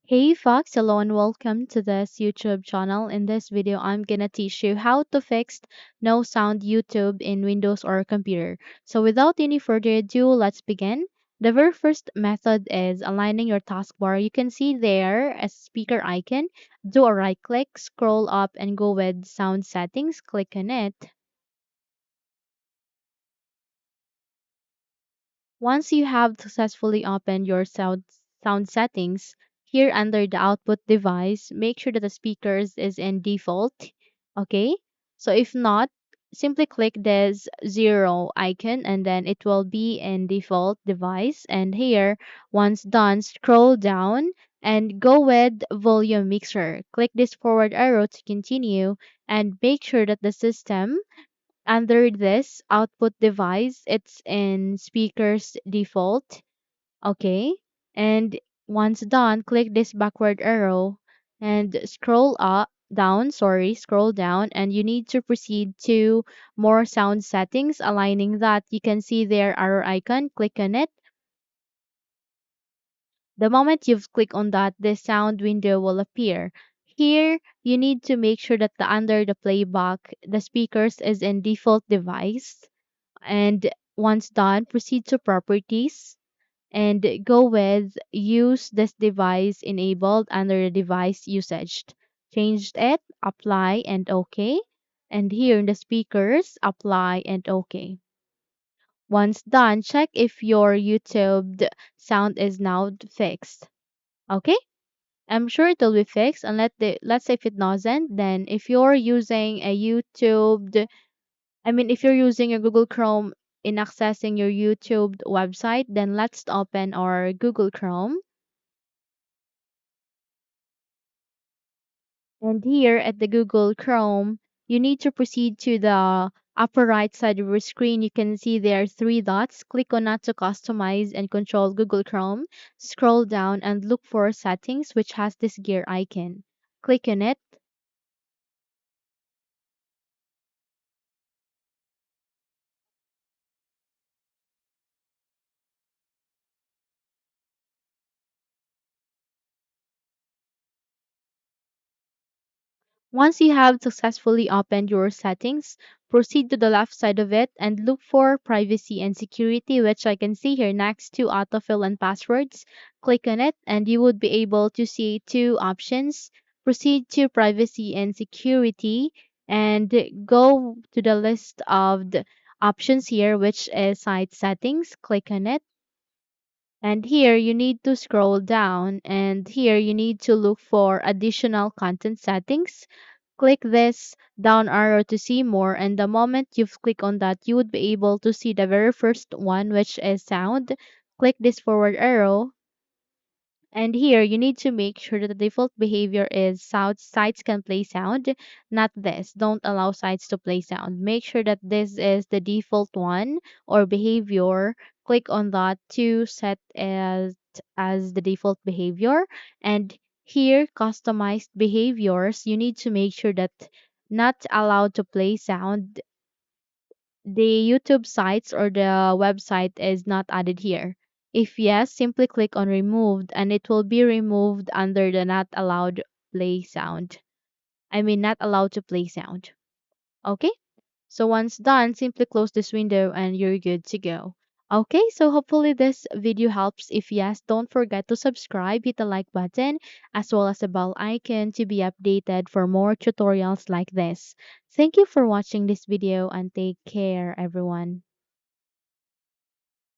Hey Fox, hello and welcome to this YouTube channel. In this video, I'm gonna teach you how to fix no sound YouTube in Windows or computer. So without any further ado, let's begin. The very first method is aligning your taskbar. You can see there a speaker icon. Do a right click, scroll up and go with sound settings. Click on it. Once you have successfully opened your sound settings, here under the output device, make sure that the speakers is in default. Okay? So if not, simply click this zero icon and then it will be in default device. And here, once done, scroll down and go with volume mixer. Click this forward arrow to continue and make sure that the system under this output device, it's in speakers default. Okay. And once done, click this backward arrow and scroll down, and you need to proceed to more sound settings. Aligning that, you can see there arrow icon. Click on it. The moment you've clicked on that, the sound window will appear. Here, you need to make sure that under the playback, the speakers is in default device. And once done, proceed to properties and go with use this device enabled under the device usage. Change it, apply and OK. And here in the speakers, apply and OK. Once done, check if your YouTube sound is now fixed. Okay? I'm sure it will be fixed, and let's say if it doesn't, then if you're using a if you're using your Google Chrome in accessing your YouTube website, then let's open our Google Chrome. And here at the Google Chrome, you need to proceed to the upper right side of your screen. You can see there are three dots. Click on that to customize and control Google Chrome. Scroll down and look for settings, which has this gear icon. Click on it. Once you have successfully opened your settings, proceed to the left side of it and look for privacy and security, which I can see here next to autofill and passwords. Click on it and you would be able to see two options. Proceed to privacy and security and go to the list of the options here, which is site settings. Click on it. And here you need to scroll down and here you need to look for additional content settings. Click this down arrow to see more, and the moment you've clicked on that, you would be able to see the very first one, which is sound. Click this forward arrow, and here you need to make sure that the default behavior is sound sites can play sound, not this. Don't allow sites to play sound. Make sure that this is the default one or behavior. Click on that to set as the default behavior. And here customized behaviors, you need to make sure that not allowed to play sound, the YouTube sites or the website is not added here. If yes, simply click on removed and it will be removed under the not allowed play sound. Not allowed to play sound. Okay? So once done, simply close this window and you're good to go. Okay, so hopefully this video helps. If yes, don't forget to subscribe, hit the like button, as well as the bell icon to be updated for more tutorials like this. Thank you for watching this video and take care, everyone.